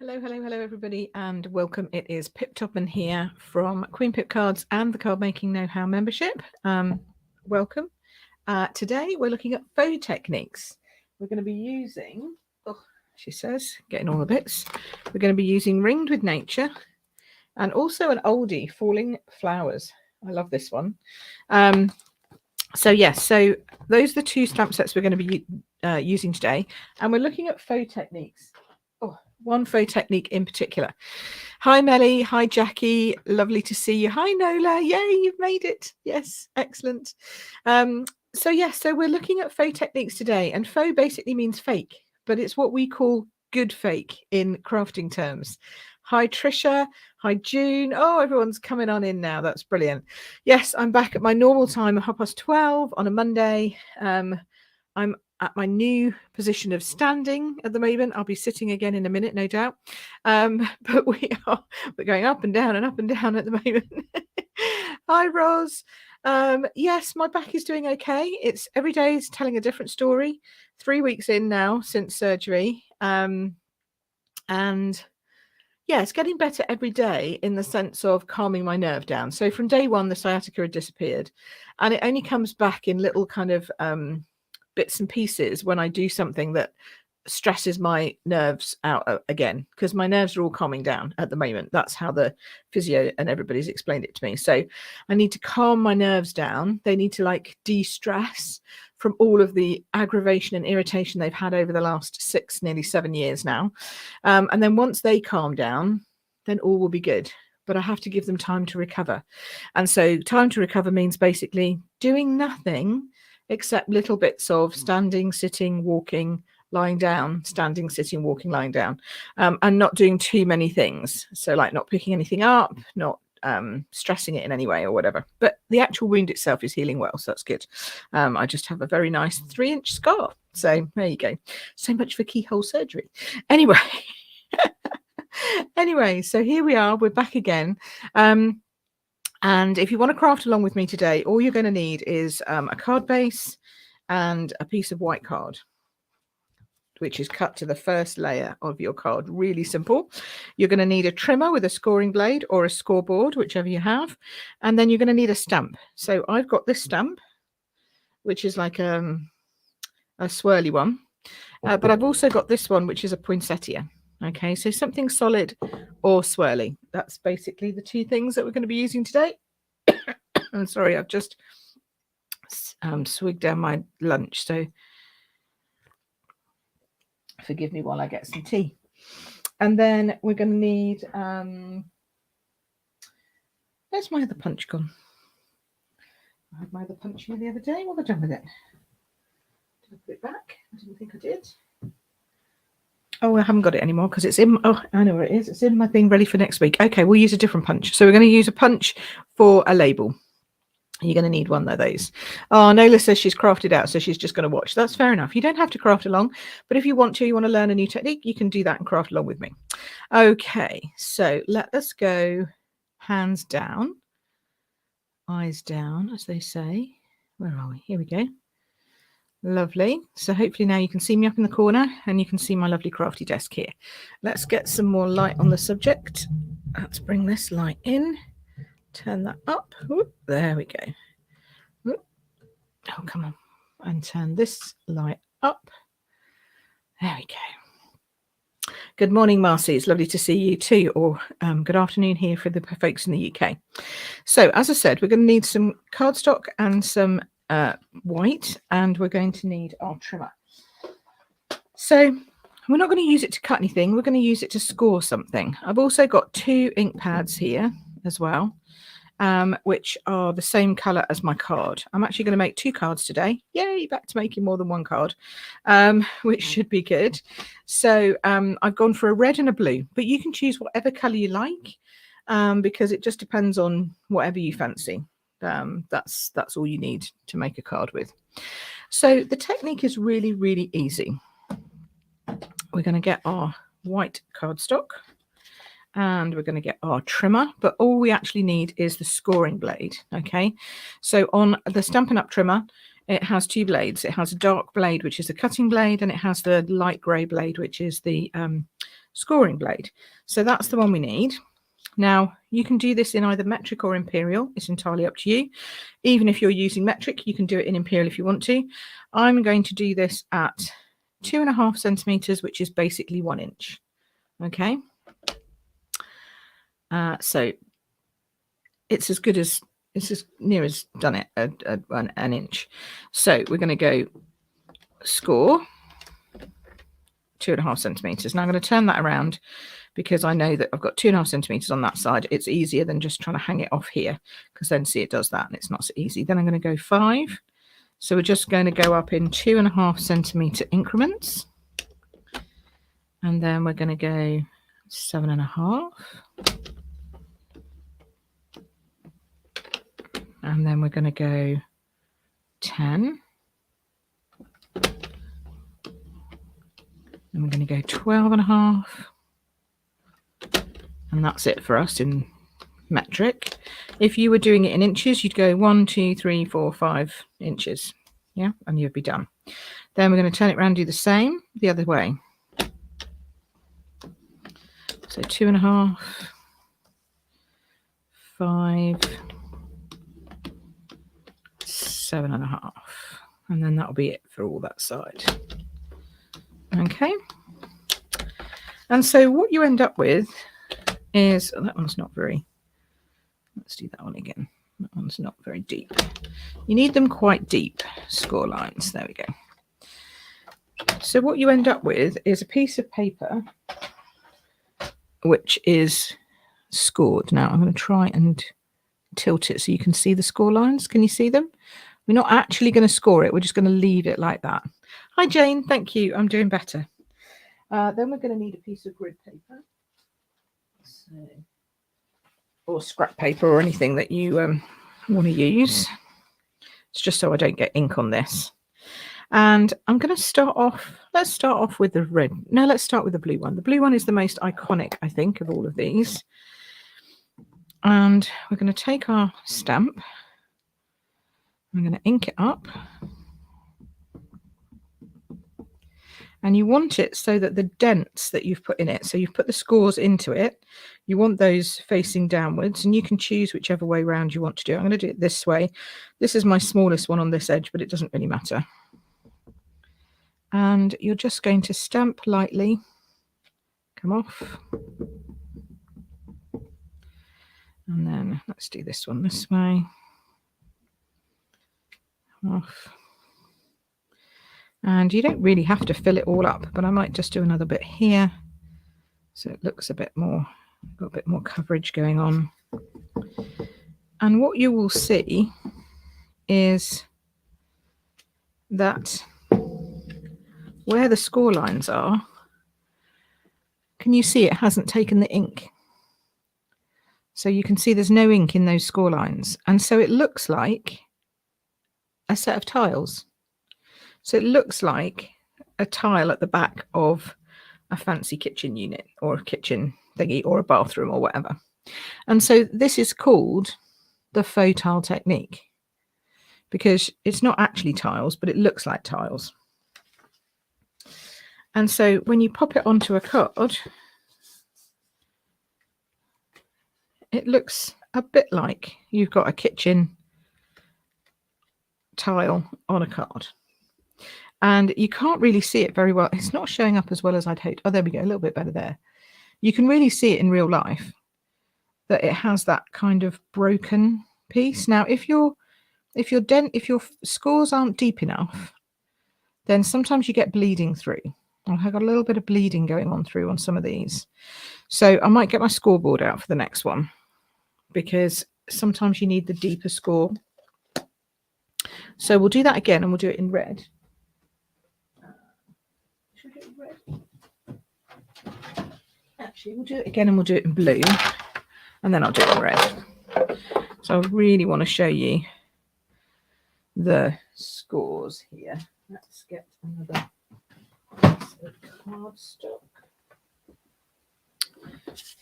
Hello, everybody, and welcome. It is Pip Topman here from Queen Pip Cards and the Card Making Know-How membership. Welcome. Today we're looking at faux techniques. We're going to be using, she says, getting all the bits. We're going to be using Ringed with Nature and also an oldie, Falling Flowers. I love this one. So those are the two stamp sets we're going to be using today, and we're looking at faux techniques. One faux technique in particular. Hi Melly, hi Jackie, lovely to see you. Hi Nola, yay, you've made it. Yes, excellent. So we're looking at faux techniques today, and faux basically means fake, but it's what we call good fake in crafting terms. Hi Trisha, hi June. Oh, everyone's coming on in now. That's brilliant. Yes, I'm back at my normal time at 12:30 on a Monday. I'm at my new position of standing at the moment. I'll be sitting again in a minute, no doubt. But we're going up and down at the moment. Hi Ros. Yes, my back is doing okay. It's every day is telling a different story. 3 weeks in now since surgery. And yeah, it's getting better every day in the sense of calming my nerve down. So from day one, the sciatica had disappeared, and it only comes back in little kind of bits and pieces when I do something that stresses my nerves out again, because my nerves are all calming down at the moment. That's how the physio and everybody's explained it to me. So I need to calm my nerves down. They need to like de-stress from all of the aggravation and irritation they've had over the last 6, nearly 7 years now. And then once they calm down, then all will be good. But I have to give them time to recover. And so time to recover means basically doing nothing except little bits of standing, sitting, walking, lying down, standing, sitting, walking, lying down, and not doing too many things. So like not picking anything up, not stressing it in any way or whatever. But the actual wound itself is healing well, so that's good. I just have a very nice 3-inch scar. So there you go. So much for keyhole surgery. Anyway, so here we are. We're back again. And if you want to craft along with me today, all you're going to need is a card base and a piece of white card, which is cut to the first layer of your card. Really simple. You're going to need a trimmer with a scoring blade or a scoreboard, whichever you have. And then you're going to need a stamp. So I've got this stamp, which is like a swirly one. But I've also got this one, which is a poinsettia. Okay, so something solid or swirly. That's basically the two things that we're going to be using today. I'm sorry, I've just swigged down my lunch, so forgive me while I get some tea. And then we're going to need, where's my other punch gone? I had my other punch here the other day. What have I done with it? Did I put it back? I didn't think I did. Oh, I haven't got it anymore because it's in. Oh, I know where it is. It's in my thing ready for next week. Okay, we'll use a different punch. So we're going to use a punch for a label. You're going to need one of those. Oh, Nola says she's crafted out, so she's just going to watch. That's fair enough. You don't have to craft along, but if you want to learn a new technique, you can do that and craft along with me. Okay, so let us go hands down, eyes down, as they say. Where are we? Here we go. Lovely. So hopefully now you can see me up in the corner and you can see my lovely crafty desk here. Let's get some more light on the subject. Let's bring this light in. Turn that up. Ooh, there we go. Ooh. Oh, come on. And turn this light up. There we go. Good morning, Marcy. It's lovely to see you too. Or good afternoon here for the folks in the UK. So as I said, we're going to need some cardstock and some white, and we're going to need our trimmer. So we're not going to use it to cut anything. We're going to use it to score something. I've also got 2 ink pads here as well, which are the same color as my card. I'm actually going to make 2 cards today. Yay, back to making more than 1 card, which should be good. So I've gone for a red and a blue, but you can choose whatever color you like, because it just depends on whatever you fancy. That's all you need to make a card with. So the technique is really, really easy. We're going to get our white cardstock and we're going to get our trimmer, but all we actually need is the scoring blade. Okay, so on the Stampin' Up trimmer, it has 2 blades. It has a dark blade, which is the cutting blade, and it has the light grey blade, which is the scoring blade. So that's the one we need. Now, you can do this in either metric or imperial. It's entirely up to you. Even if you're using metric, you can do it in imperial if you want to. I'm going to do this at 2.5 centimeters, which is basically 1 inch. Okay. So it's as good as, it's as near as done it an inch. So we're going to go score 2.5 centimeters. Now I'm going to turn that around because I know that I've got 2.5 centimeters on that side. It's easier than just trying to hang it off here, because then see, it does that and it's not so easy. Then I'm going to go 5. So we're just going to go up in 2.5 centimeter increments. And then we're going to go 7.5. And then we're going to go 10. And we're going to go 12.5. And that's it for us in metric. If you were doing it in inches, you'd go 1, 2, 3, 4, 5 inches. Yeah, and you'd be done. Then we're going to turn it around and do the same the other way. So 2.5, 5, 7.5. And then that'll be it for all that side. Okay. And so what you end up with is, oh, that one's not very, let's do that one again. That one's not very deep. You need them quite deep, score lines. There we go. So what you end up with is a piece of paper which is scored. Now I'm going to try and tilt it so you can see the score lines. Can you see them? We're not actually going to score it. We're just going to leave it like that. Hi, Jane. Thank you. I'm doing better. Then we're going to need a piece of grid paper. So, or scrap paper or anything that you want to use. It's just so I don't get ink on this. And I'm going to start off, let's start off with the red. No, let's start with the blue one. The blue one is the most iconic, I think, of all of these. And we're going to take our stamp. I'm going to ink it up. And you want it so that the dents that you've put in it, so you've put the scores into it, you want those facing downwards, and you can choose whichever way round you want to do it. I'm going to do it this way. This is my smallest one on this edge, but it doesn't really matter. And you're just going to stamp lightly, come off. And then let's do this one this way. Off. And you don't really have to fill it all up, but I might just do another bit here so it looks a bit more, got a bit more coverage going on. And what you will see is that where the score lines are, can you see it hasn't taken the ink? So you can see there's no ink in those score lines. And so it looks like a set of tiles. So it looks like a tile at the back of a fancy kitchen unit or a kitchen thingy or a bathroom or whatever. And so this is called the faux tile technique because it's not actually tiles, but it looks like tiles. And so when you pop it onto a card, it looks a bit like you've got a kitchen tile on a card. And you can't really see it very well. It's not showing up as well as I'd hoped. Oh, there we go, a little bit better there. You can really see it in real life, that it has that kind of broken piece. Now, if your scores aren't deep enough, then sometimes you get bleeding through. I've got a little bit of bleeding going on through on some of these. So I might get my scoreboard out for the next one because sometimes you need the deeper score. So we'll do that again and we'll do it in red. Actually, we'll do it again and we'll do it in blue, and then I'll do it in red. So I really want to show you the scores here. Let's get another cardstock. Let's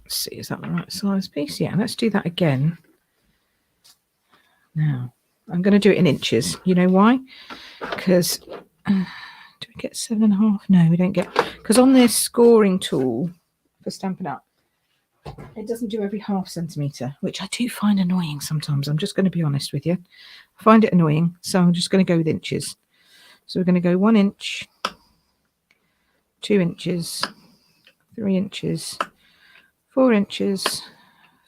see, is that the right size piece? Yeah, let's do that again. Now, I'm going to do it in inches. You know why? Because do we get 7.5? No, we don't get, because on this scoring tool for Stampin' Up, it doesn't do every ½ centimetre, which I do find annoying sometimes. I'm just going to be honest with you. I find it annoying, so I'm just going to go with inches. So we're going to go 1 inch, 2 inches, 3 inches, 4 inches,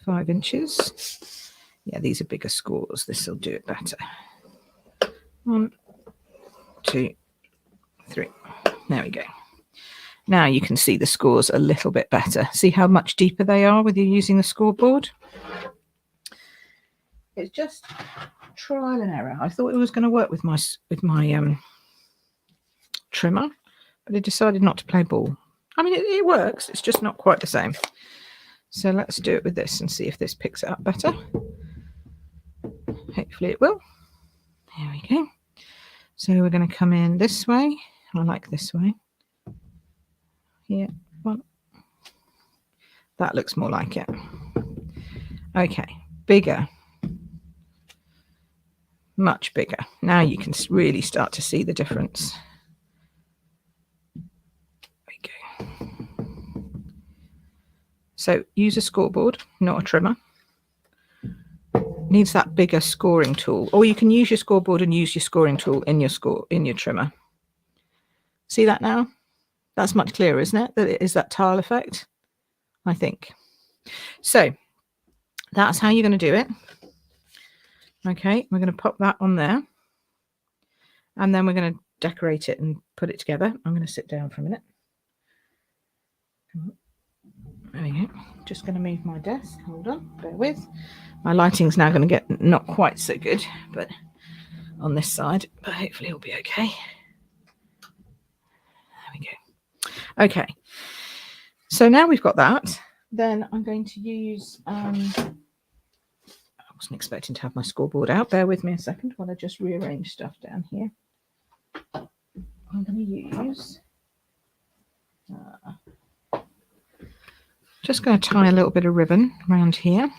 5 inches. Yeah, these are bigger scores. This will do it better. 1, 2, 3. There we go. Now you can see the scores a little bit better. See how much deeper they are with you using the scoreboard? It's just trial and error. I thought it was going to work with my trimmer, but I decided not to play ball. I mean, it works. It's just not quite the same. So let's do it with this and see if this picks it up better. Hopefully it will. There we go. So we're going to come in this way. I like this way. Here, 1. That looks more like it. Okay, bigger. Much bigger. Now you can really start to see the difference. There we go. So use a scoreboard, not a trimmer. Needs that bigger scoring tool, or you can use your scoreboard and use your scoring tool in your trimmer. See that now? That's much clearer, isn't it? That it is that tile effect, I think. So that's how you're going to do it. Okay, we're going to pop that on there, and then we're going to decorate it and put it together. I'm going to sit down for a minute. There we go. Just going to move my desk. Hold on, bear with. My lighting's now going to get not quite so good, but on this side, but hopefully it'll be okay. There we go. Okay, so now we've got that. Then I'm going to use, I wasn't expecting to have my scoreboard out. Bear with me a second while I just rearrange stuff down here. I'm going to use, just going to tie a little bit of ribbon around here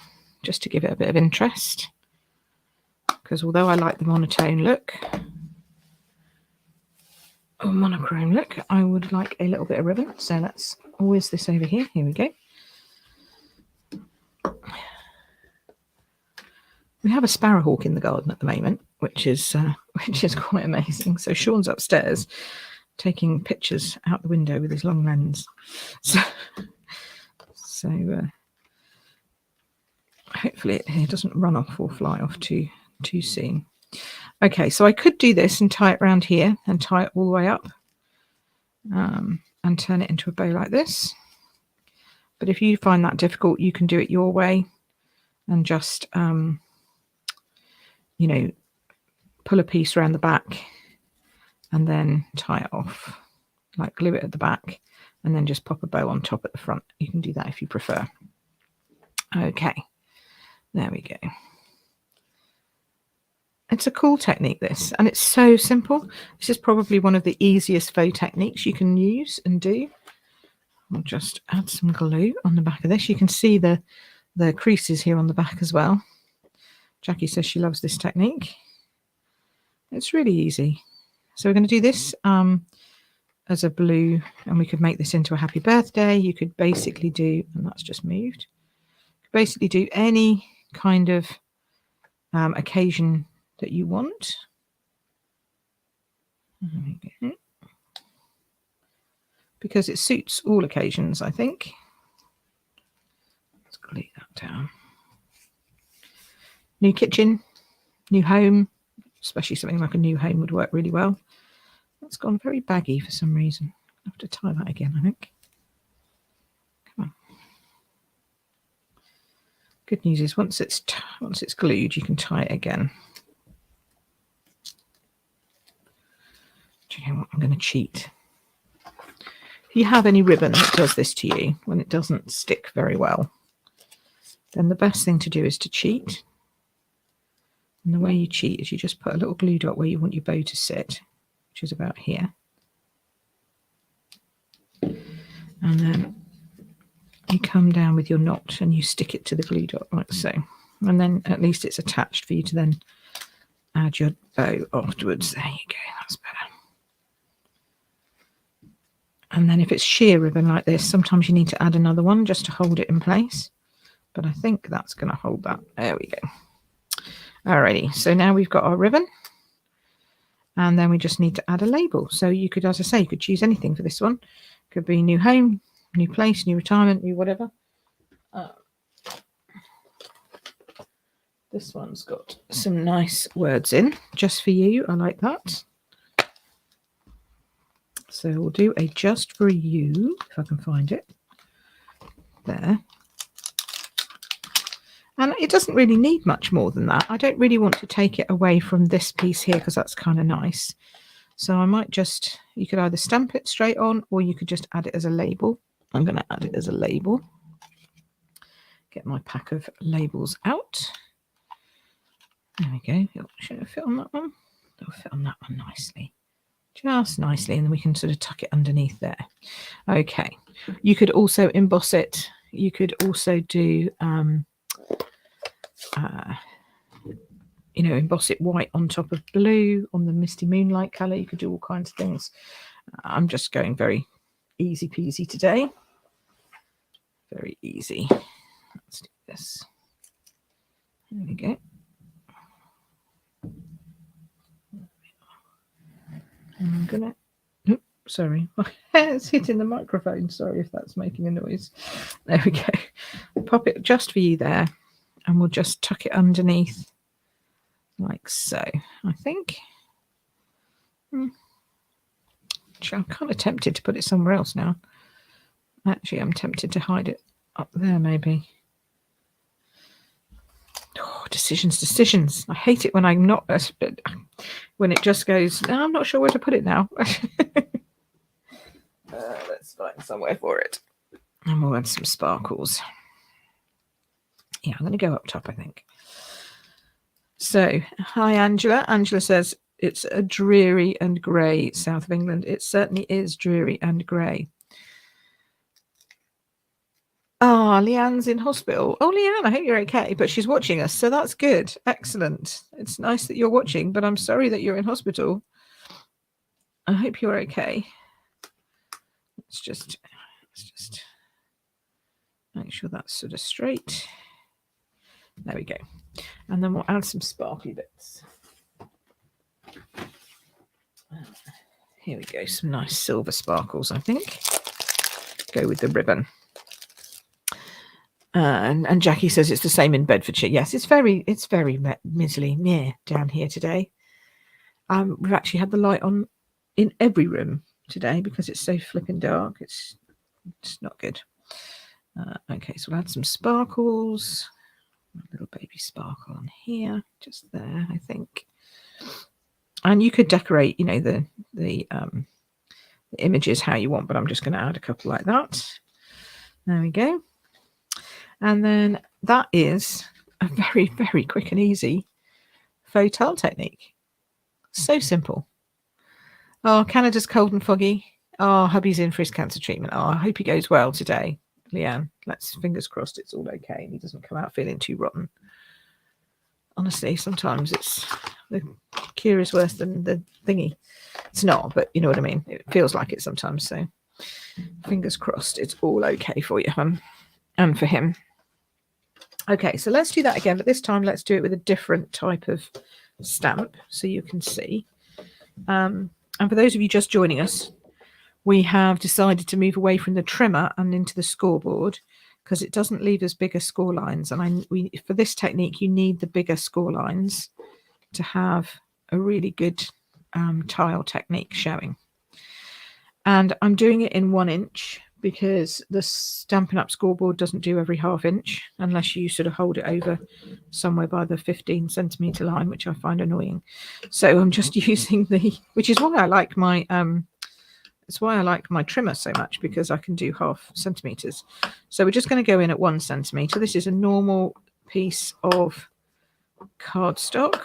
just to give it a bit of interest, because although I like the monotone look or monochrome look, I would like a little bit of ribbon. So that's always this over here. Here we go. We have a sparrowhawk in the garden at the moment, which is quite amazing. So Sean's upstairs taking pictures out the window with his long lens. So hopefully it doesn't run off or fly off too soon. Okay, so I could do this and tie it around here and tie it all the way up and turn it into a bow like this. But if you find that difficult, you can do it your way and just, you know, pull a piece around the back and then tie it off, like glue it at the back and then just pop a bow on top at the front. You can do that if you prefer. Okay, there we go. It's a cool technique, this, and it's so simple. This is probably one of the easiest faux techniques you can use and do. I'll just add some glue on the back of this. You can see the creases here on the back as well. Jackie says she loves this technique. It's really easy. So we're going to do this as a blue, and we could make this into a happy birthday. You could basically do, and that's just moved, basically do any kind of occasion that you want. Because it suits all occasions, I think. Let's glue that down. New kitchen, new home, especially something like a new home would work really well. That's gone very baggy for some reason. I'll have to tie that again, I think. Come on. Good news is once it's glued, you can tie it again. Do you know what? I'm going to cheat. If you have any ribbon that does this to you when it doesn't stick very well, then the best thing to do is to cheat. And the way you cheat is you just put a little glue dot where you want your bow to sit, which is about here. And then you come down with your knot and you stick it to the glue dot like so. And then at least it's attached for you to then add your bow afterwards. There you go, that's better. And then if it's sheer ribbon like this, sometimes you need to add another one just to hold it in place. But I think that's going to hold that. There we go. Alrighty, so now we've got our ribbon. And then we just need to add a label. So you could, as I say, you could choose anything for this one. Could be new home, new place, new retirement, new whatever. This one's got some nice words in, just for you. I like that. So we'll do a just for you, if I can find it. There. And it doesn't really need much more than that. I don't really want to take it away from this piece here because that's kind of nice. So I might just, you could either stamp it straight on or you could just add it as a label. I'm going to add it as a label. Get my pack of labels out. There we go. Should it fit on that one? It'll fit on that one nicely. Just nicely, and then we can sort of tuck it underneath there. Okay. You could also emboss it. You could also do, emboss it white on top of blue on the misty moonlight colour. You could do all kinds of things. I'm just going very easy peasy today. Very easy. Let's do this. There we go. I'm gonna, oops, sorry, my hair's hitting the microphone. Sorry if that's making a noise. There we go. Pop it just for you there, and we'll just tuck it underneath like so, I think. I'm kind of tempted to put it somewhere else now. Actually, I'm tempted to hide it up there maybe. Oh, decisions. I hate it when I'm not, when it just goes, no, I'm not sure where to put it now. Let's find somewhere for it. And we'll add some sparkles. Yeah, I'm going to go up top, I think. So, hi, Angela. Angela says, it's a dreary and grey south of England. It certainly is dreary and grey. Ah, Leanne's in hospital. Oh, Leanne, I hope you're okay. But she's watching us, so that's good. Excellent. It's nice that you're watching, but I'm sorry that you're in hospital. I hope you're okay. Let's just make sure that's sort of straight. There we go. And then we'll add some sparkly bits. Here we go. Some nice silver sparkles, I think. Go with the ribbon. And Jackie says it's the same in Bedfordshire. Yes, it's very miserly near down here today. We've actually had the light on in every room today because it's so flipping dark. It's not good. Okay, so we'll add some sparkles. A little baby sparkle on here, just there, I think. And you could decorate, the images how you want, but I'm just going to add a couple like that. There we go. And then that is a very, very quick and easy faux tile technique. So simple. Oh, Canada's cold and foggy. Oh, hubby's in for his cancer treatment. Oh, I hope he goes well today, Leanne. Let's fingers crossed it's all okay and he doesn't come out feeling too rotten. Honestly, sometimes the cure is worse than the thingy. It's not, but you know what I mean. It feels like it sometimes. So fingers crossed it's all okay for you, and for him. Okay, so let's do that again, but this time let's do it with a different type of stamp so you can see. And for those of you just joining us, we have decided to move away from the trimmer and into the scoreboard because it doesn't leave as bigger score lines. And for this technique, you need the bigger score lines to have a really good tile technique showing. And I'm doing it in 1 inch because the Stampin' Up scoreboard doesn't do every ½ inch unless you sort of hold it over somewhere by the 15 centimeter line, which I find annoying. So I'm just using which is why I like my it's why I like my trimmer so much, because I can do ½ centimeters. So we're just going to go in at 1 centimeter. This is a normal piece of cardstock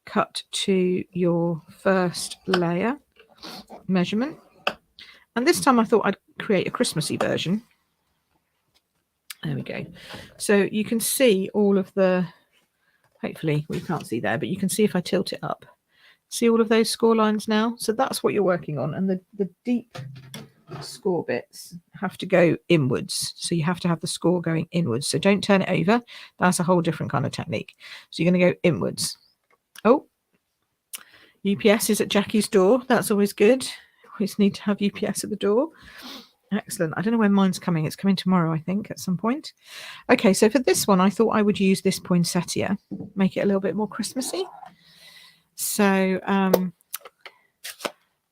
cut to your first layer measurement. And this time I thought I'd create a Christmassy version. There we go. So you can see all of the, hopefully we can't see there, but you can see if I tilt it up, See all of those score lines now? So that's what you're working on. And the deep score bits have to go inwards. So you have to have the score going inwards. So don't turn it over. That's a whole different kind of technique. So you're going to go inwards. Oh, UPS is at Jackie's door. That's always good. Always need to have UPS at the door. Excellent. I don't know when mine's coming. It's coming tomorrow, I think, at some point. Okay, so for this one, I thought I would use this poinsettia, make it a little bit more Christmassy. So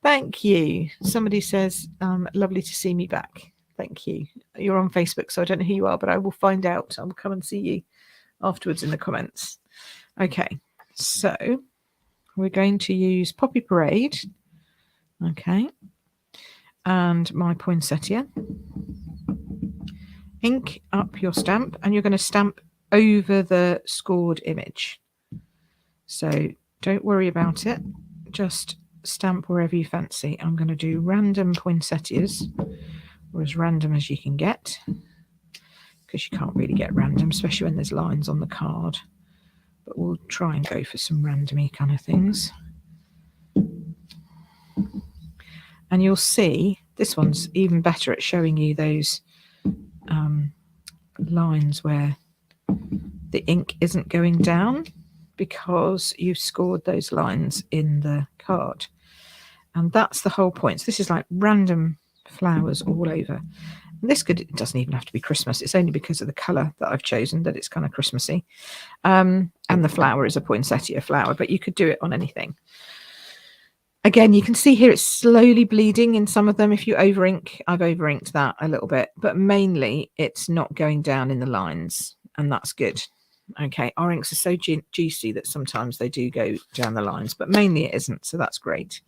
thank you. Somebody says, lovely to see me back. Thank you. You're on Facebook, so I don't know who you are, but I will find out. I will come and see you afterwards in the comments. Okay, so we're going to use Poppy Parade. Okay. And my poinsettia. Ink up your stamp, and you're going to stamp over the scored image. So don't worry about it. Just stamp wherever you fancy. I'm going to do random poinsettias, or as random as you can get, because you can't really get random, especially when there's lines on the card. But we'll try and go for some randomy kind of things. And you'll see this one's even better at showing you those lines where the ink isn't going down, because you've scored those lines in the card. And that's the whole point. So this is like random flowers all over. And this it doesn't even have to be Christmas. It's only because of the colour that I've chosen that it's kind of Christmassy. And the flower is a poinsettia flower, but you could do it on anything. Again, you can see here it's slowly bleeding in some of them. If you over ink, I've over inked that a little bit, but mainly it's not going down in the lines, and that's good. Okay, our inks are so juicy that sometimes they do go down the lines, but mainly it isn't, so that's great.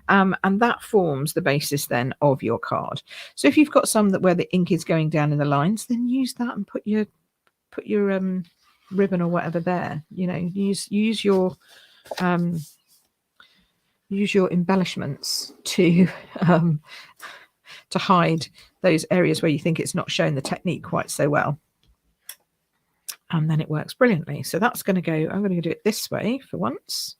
And that forms the basis then of your card. So if you've got some that where the ink is going down in the lines, then use that and put your ribbon or whatever there. You know, use your embellishments to hide those areas where you think it's not showing the technique quite so well. And then it works brilliantly. So that's going to go, I'm going to do it this way for once,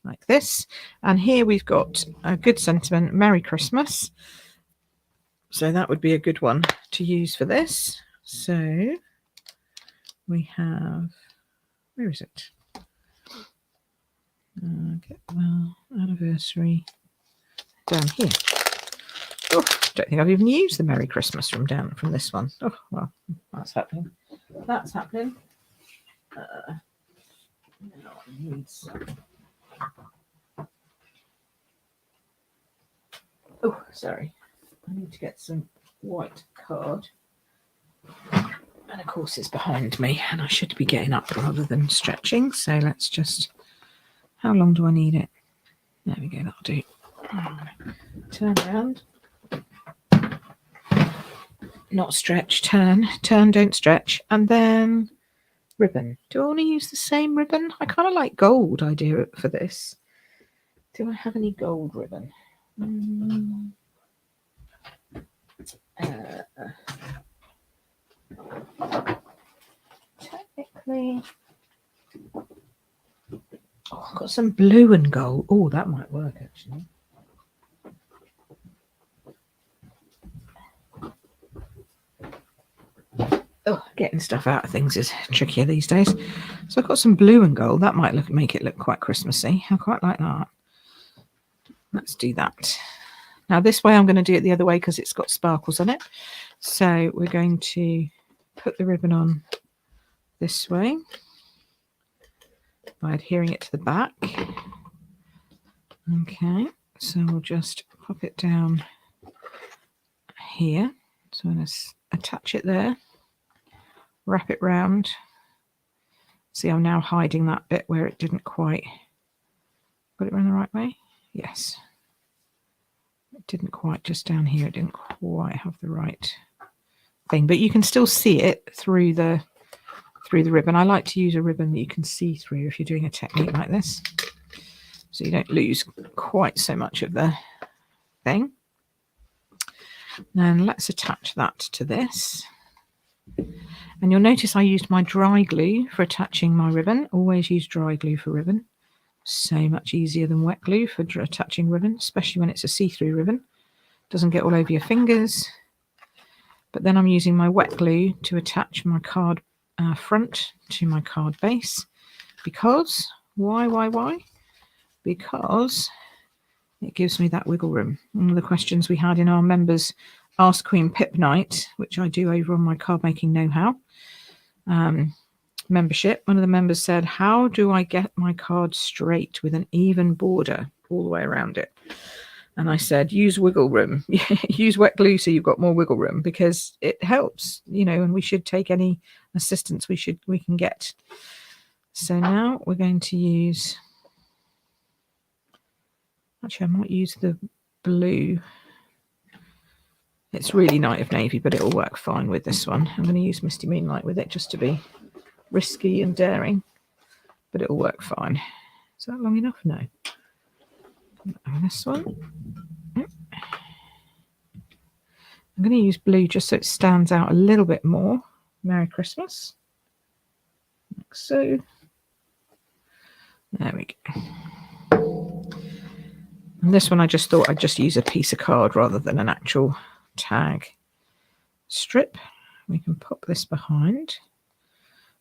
like this. And here we've got a good sentiment, Merry Christmas. So that would be a good one to use for this. So we have, where is it? Get the anniversary down here. Oh, don't think I've even used the Merry Christmas from this one. Oh, well, that's happening. That's happening. Now I need some. Oh, sorry. I need to get some white card. And of course it's behind me, and I should be getting up rather than stretching. So let's just. How long do I need it? There we go, that'll do. Turn around. Not stretch, turn, don't stretch. And then ribbon. Do I want to use the same ribbon? I kind of like gold idea for this. Do I have any gold ribbon? Technically... Oh, I've got some blue and gold. Oh, that might work actually. Oh, getting stuff out of things is trickier these days. So I've got some blue and gold. That might make it look quite Christmassy. I quite like that. Let's do that. Now this way I'm going to do it the other way because it's got sparkles on it. So we're going to put the ribbon on this way by adhering it to the back. Okay, so we'll just pop it down here. So I'm going to attach it there, wrap it round. See, I'm now hiding that bit where it didn't quite. Got it around the right way? Yes. It didn't quite, just down here, it didn't quite have the right thing, but you can still see it through the ribbon. I like to use a ribbon that you can see through if you're doing a technique like this, so you don't lose quite so much of the thing. Then let's attach that to this. And you'll notice I used my dry glue for attaching my ribbon. Always use dry glue for ribbon. so much easier than wet glue for attaching ribbon, especially when it's a see-through ribbon. Doesn't get all over your fingers. But then I'm using my wet glue to attach my card front to my card base. Because, why? Because it gives me that wiggle room. One of the questions we had in our members Ask Queen Pip night, which I do over on my card making know-how membership, one of the members said, how do I get my card straight with an even border all the way around it? And I said, use wiggle room. Use wet glue so you've got more wiggle room, because it helps, and we should take any assistance we can get. So now we're going to use, actually I might use the blue. It's really Night of Navy, but it'll work fine with this one. I'm going to use Misty Moonlight with it just to be risky and daring, but it'll work fine. Is that long enough? No. And this one, I'm going to use blue just so it stands out a little bit more. Merry Christmas, like so. There we go. And this one I just thought I'd just use a piece of card rather than an actual tag strip. We can pop this behind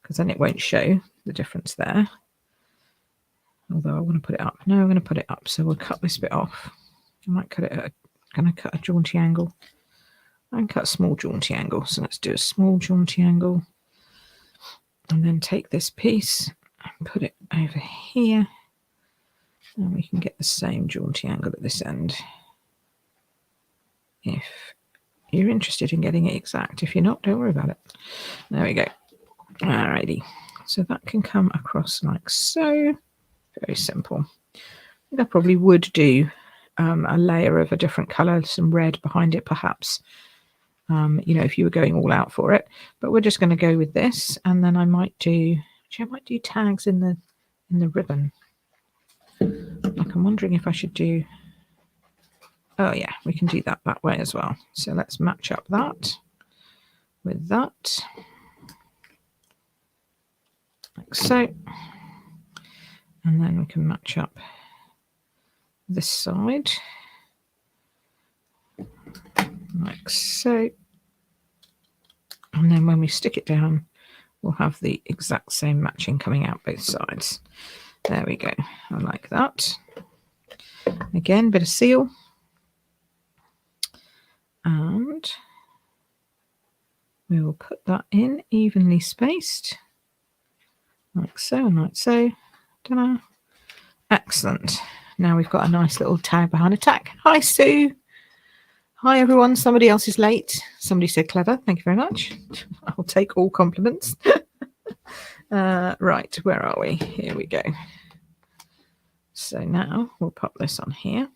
because then it won't show the difference there. Although I want to put it up. No, I'm going to put it up. So we'll cut this bit off. I might cut it at going to cut a jaunty angle. I can cut a small jaunty angle. So let's do a small jaunty angle. And then take this piece and put it over here. And we can get the same jaunty angle at this end. If you're interested in getting it exact. If you're not, don't worry about it. There we go. Alrighty. So that can come across like so. Very simple. I think I probably would do a layer of a different colour, some red behind it perhaps, if you were going all out for it. But we're just going to go with this, and then I might do tags in the ribbon. Like I'm wondering if I should do, oh yeah, we can do that way as well. So let's match up that with that, like so. And then we can match up this side, like so. And then when we stick it down, we'll have the exact same matching coming out both sides. There we go. I like that. Again, bit of seal. And we will put that in evenly spaced, like so and like so. Ta-da. Excellent. Now we've got a nice little tag behind a tag. Hi, Sue. Hi, everyone. Somebody else is late. Somebody said clever. Thank you very much. I'll take all compliments. Right, where are we? Here we go. So now we'll pop this on here.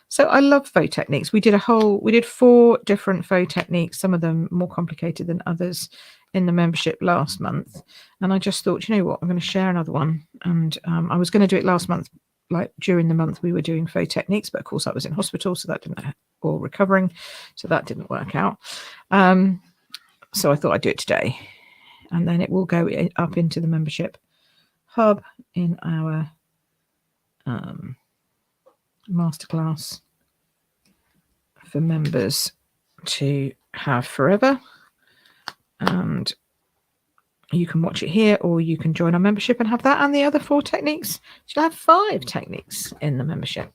So I love faux techniques. We did 4 different faux techniques, some of them more complicated than others in the membership last month. And I just thought, you know what, I'm going to share another one. And I was going to do it last month, like during the month we were doing faux techniques, but of course I was in hospital, so that didn't, or recovering, so that didn't work out. So I thought I'd do it today. And then it will go up into the membership hub in our masterclass for members to have forever. And you can watch it here, or you can join our membership and have that and the other 4 techniques. You'll have 5 techniques in the membership.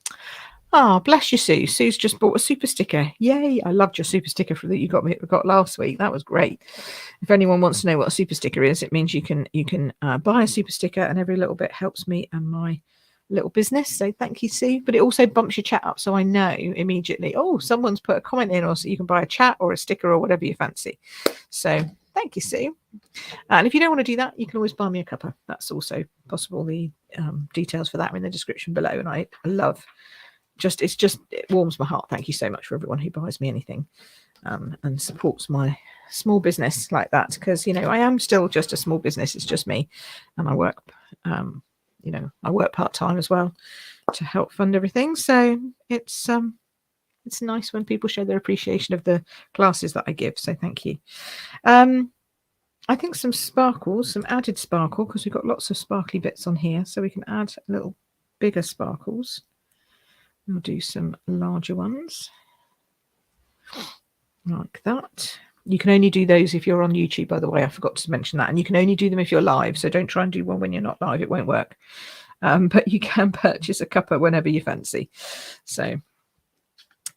Oh, bless you, Sue. Sue's just bought a super sticker. Yay. I loved your super sticker that you got last week. That was great. If anyone wants to know what a super sticker is, it means you can buy a super sticker, and every little bit helps me and my little business. So thank you, Sue. But it also bumps your chat up, so I know immediately, oh, someone's put a comment in, or so you can buy a chat or a sticker or whatever you fancy. So thank you, Sue. And if you don't want to do that, you can always buy me a cuppa. That's also possible. The details for that are in the description below. And I love, it warms my heart. Thank you so much for everyone who buys me anything and supports my small business like that, because I am still just a small business. It's just me, and I work I work part-time as well to help fund everything. So it's nice when people show their appreciation of the classes that I give. So thank you. I think some sparkles, some added sparkle, because we've got lots of sparkly bits on here. So we can add a little bigger sparkles. We'll do some larger ones like that. You can only do those if you're on YouTube, by the way. I forgot to mention that. And you can only do them if you're live. So don't try and do one when you're not live. It won't work. But you can purchase a cuppa whenever you fancy. So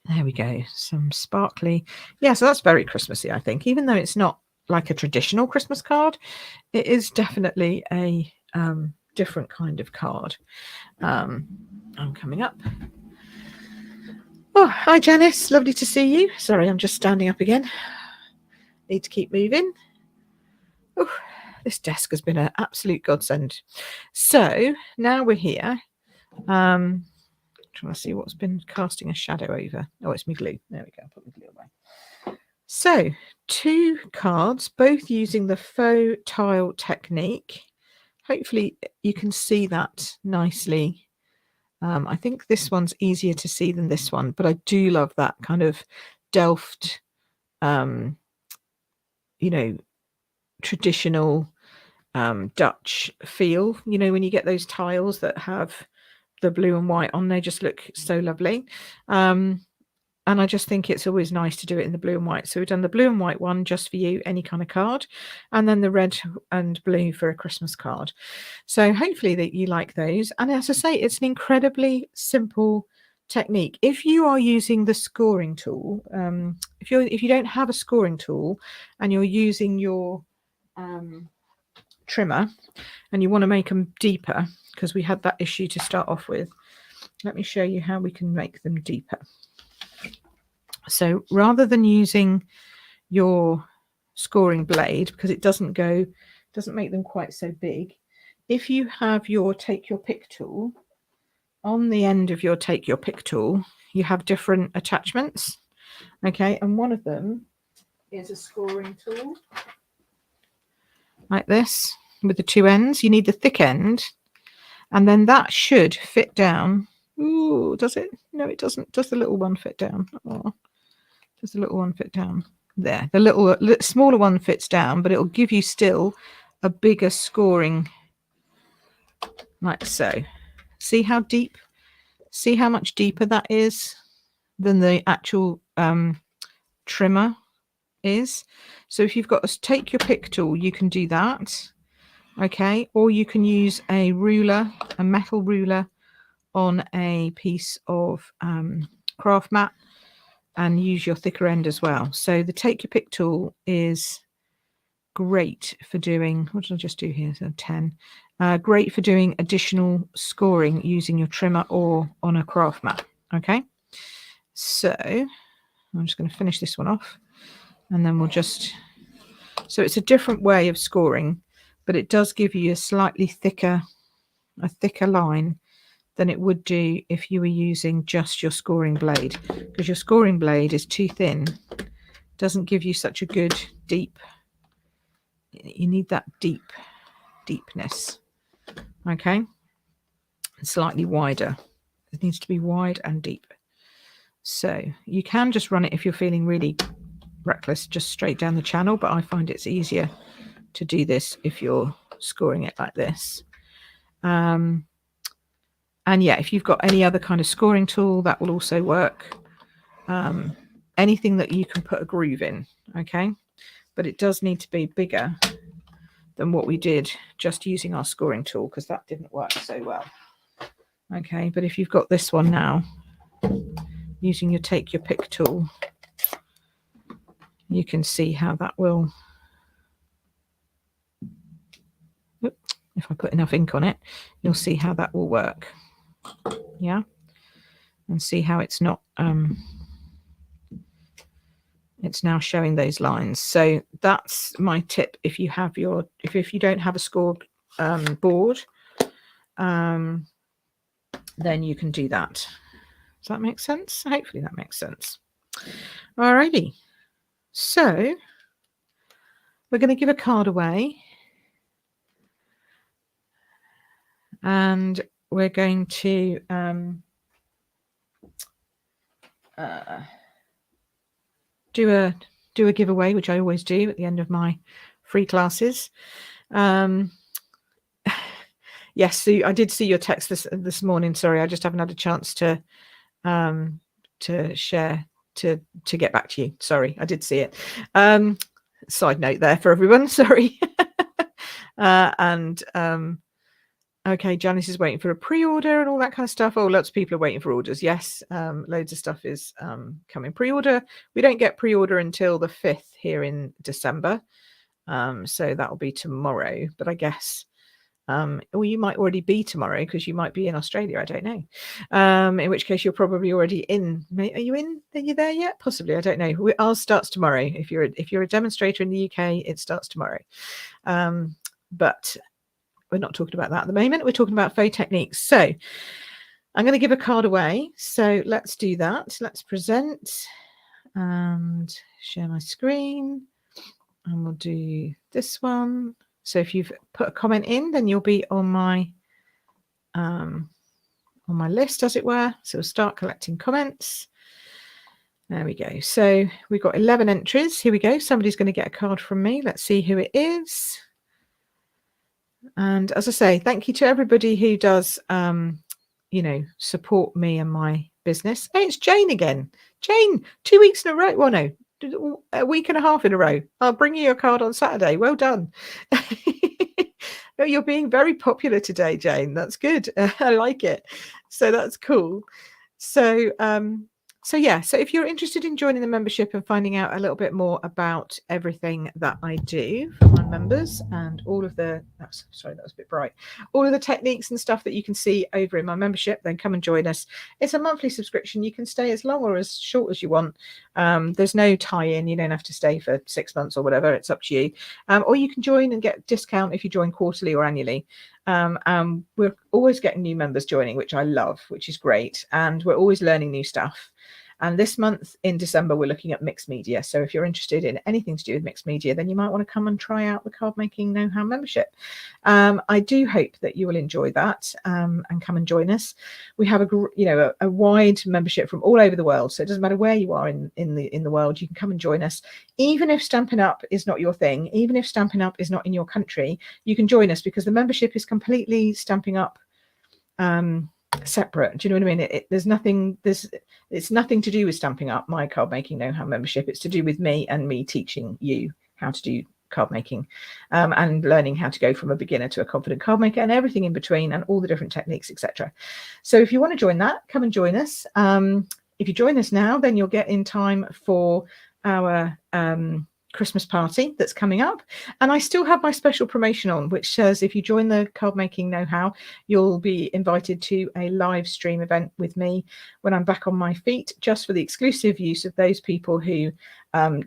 there we go. Some sparkly. Yeah, so that's very Christmassy, I think. Even though it's not like a traditional Christmas card, it is definitely a different kind of card. I'm coming up. Oh, hi, Janice. Lovely to see you. Sorry, I'm just standing up again. Need to keep moving. Oh, this desk has been an absolute godsend. So now we're here. Trying to see what's been casting a shadow over. Oh, it's my glue. There we go. I'll put my glue away. So 2 cards, both using the faux tile technique. Hopefully you can see that nicely. I think this one's easier to see than this one, but I do love that kind of Delft, you know, traditional Dutch feel. You know, when you get those tiles that have the blue and white on, they just look so lovely. And I just think it's always nice to do it in the blue and white. So we've done the blue and white one just for you, any kind of card, and then the red and blue for a Christmas card. So hopefully that you like those. And as I say, it's an incredibly simple technique. If you are using the scoring tool, if you don't have a scoring tool and you're using your trimmer and you want to make them deeper, because we had that issue to start off with, let me show you how we can make them deeper. So rather than using your scoring blade, because it doesn't make them quite so big, if you have your take your pick tool, on the end of your take your pick tool you have different attachments, okay, and one of them is a scoring tool like this with the 2 ends. You need the thick end, and then that should fit down. Ooh, does it? No, it doesn't. Does the little one fit down? Oh, does the little one fit down? There, the little smaller one fits down, but it'll give you still a bigger scoring, like so. See how deep? See how much deeper that is than the actual trimmer is. So if you've got a take your pick tool, you can do that, okay, or you can use a ruler, a metal ruler on a piece of craft mat, and use your thicker end as well. So the take your pick tool is great for doing, what did I just do here? So 10. Great for doing additional scoring using your trimmer or on a craft mat. Okay, so I'm just going to finish this one off, and then we'll just, so it's a different way of scoring, but it does give you a slightly thicker line than it would do if you were using just your scoring blade, because your scoring blade is too thin, doesn't give you such a good deep, you need that deepness, okay, slightly wider. It needs to be wide and deep. So you can just run it if you're feeling really reckless, just straight down the channel, but I find it's easier to do this if you're scoring it like this. And yeah, if you've got any other kind of scoring tool, that will also work. Anything that you can put a groove in, okay, but it does need to be bigger than what we did just using our scoring tool, because that didn't work so well. Okay, but if you've got this one now, using your take your pick tool, you can see how that will, if I put enough ink on it, you'll see how that will work. Yeah, and see how it's not it's now showing those lines. So that's my tip. If you have your, if you don't have a score board, then you can do that. Does that make sense? Hopefully that makes sense. Alrighty, so we're going to give a card away, and we're going to do a giveaway, which I always do at the end of my free classes. Yeah, Yes, Sue, I did see your text this morning. Sorry, I just haven't had a chance to share to get back to you. Sorry, I did see it. Side note there for everyone. Sorry. Okay, Janice is waiting for a pre-order and all that kind of stuff. Oh, lots of people are waiting for orders. Yes, loads of stuff is coming pre-order. We don't get pre-order until the 5th here in December. So that'll be tomorrow. But I guess, or you might already be tomorrow because you might be in Australia. I don't know. In which case you're probably already in. Are you in? Are you there yet? Possibly. I don't know. Ours starts tomorrow. If you're a demonstrator in the UK, it starts tomorrow. But we're not talking about that at the moment. We're talking about faux techniques. So I'm going to give a card away. So let's do that. Let's present and share my screen. And we'll do this one. So if you've put a comment in, then you'll be on my list, as it were. So we'll start collecting comments. There we go. So we've got 11 entries. Here we go. Somebody's going to get a card from me. Let's see who it is. And as I say, thank you to everybody who does, support me and my business. Hey, it's Jane again. Jane, 2 weeks in a row. Well, no, a week and a half in a row. I'll bring you your card on Saturday. Well done. No, you're being very popular today, Jane. That's good. I like it. So that's cool. So yeah, so if you're interested in joining the membership and finding out a little bit more about everything that I do for my members and all of the, sorry, that was a bit bright, all of the techniques and stuff that you can see over in my membership, then come and join us. It's a monthly subscription. You can stay as long or as short as you want. There's no tie-in. You don't have to stay for 6 months or whatever. It's up to you. Or you can join and get a discount if you join quarterly or annually. We're always getting new members joining, which I love, which is great. And we're always learning new stuff. And this month in December, we're looking at mixed media. So if you're interested in anything to do with mixed media, then you might want to come and try out the Card Making Know-How membership. I do hope that you will enjoy that and come and join us. We have a wide membership from all over the world. So it doesn't matter where you are in the world, you can come and join us. Even if Stampin' Up is not your thing, even if Stampin' Up is not in your country, you can join us because the membership is completely Stampin' Up separate. Do you know what I mean? It's nothing to do with Stampin' Up, my Card Making Know-How membership. It's to do with me and me teaching you how to do card making and learning how to go from a beginner to a confident card maker and everything in between and all the different techniques, etc. So if you want to join that, come and join us. If you join us now, then you'll get in time for our Christmas party that's coming up, and I still have my special promotion on, which says if you join the Card Making Know-How, you'll be invited to a live stream event with me when I'm back on my feet, just for the exclusive use of those people who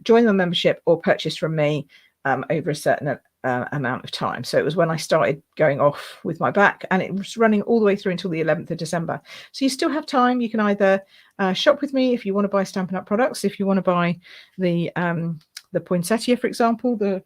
join the membership or purchase from me over a certain amount of time. So it was when I started going off with my back, and it was running all the way through until the 11th of December. So you still have time. You can either shop with me if you want to buy Stampin' Up products, if you want to buy the poinsettia, for example, where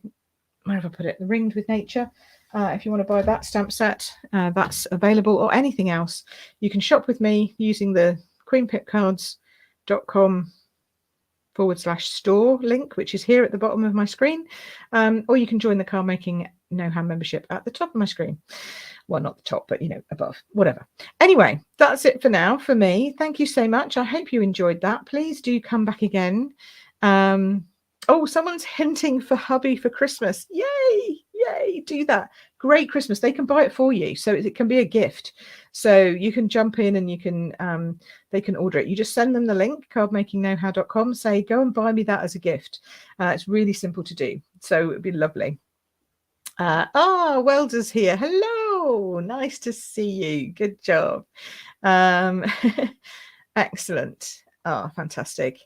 have I put it? The Ringed with Nature. If you want to buy that stamp set, that's available, or anything else. You can shop with me using the queenpipcards.com/store link, which is here at the bottom of my screen. Or you can join the Card Making Know-How membership at the top of my screen. Well, not the top, but, above, whatever. Anyway, that's it for now for me. Thank you so much. I hope you enjoyed that. Please do come back again. Oh, someone's hinting for hubby for Christmas. Yay, yay, do that. Great Christmas. They can buy it for you. So it can be a gift. So you can jump in and you can, they can order it. You just send them the link, cardmakingknowhow.com, say, go and buy me that as a gift. It's really simple to do. So it'd be lovely. Welder's here. Hello. Nice to see you. Good job. Excellent. Fantastic.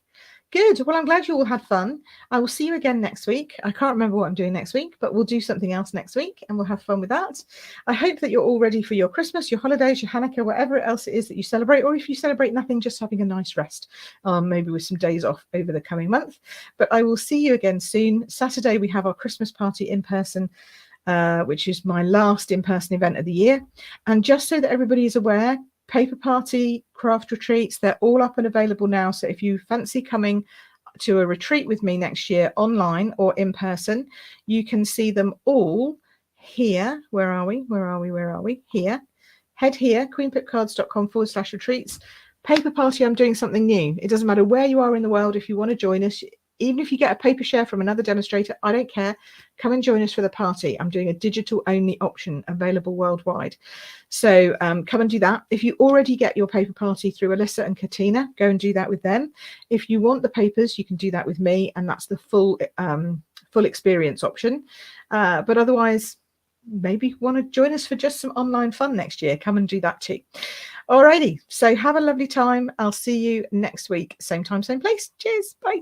Good. Well, I'm glad you all had fun. I will see you again next week. I can't remember what I'm doing next week, but we'll do something else next week and we'll have fun with that. I hope that you're all ready for your Christmas, your holidays, your Hanukkah, whatever else it is that you celebrate, or if you celebrate nothing, just having a nice rest, maybe with some days off over the coming month. But I will see you again soon. Saturday, we have our Christmas party in person, which is my last in-person event of the year. And just so that everybody is aware, paper party, craft retreats, they're all up and available now. So if you fancy coming to a retreat with me next year online or in person, you can see them all here. Where are we? Where are we? Where are we? Here. Head here, queenpipcards.com/retreats. Paper party, I'm doing something new. It doesn't matter where you are in the world. If you want to join us, even if you get a paper share from another demonstrator, I don't care. Come and join us for the party. I'm doing a digital only option available worldwide. So come and do that. If you already get your paper party through Alyssa and Katina, go and do that with them. If you want the papers, you can do that with me, and that's the full experience option. But otherwise, maybe you want to join us for just some online fun next year. Come and do that too. Alrighty, so have a lovely time. I'll see you next week, same time, same place. Cheers, bye.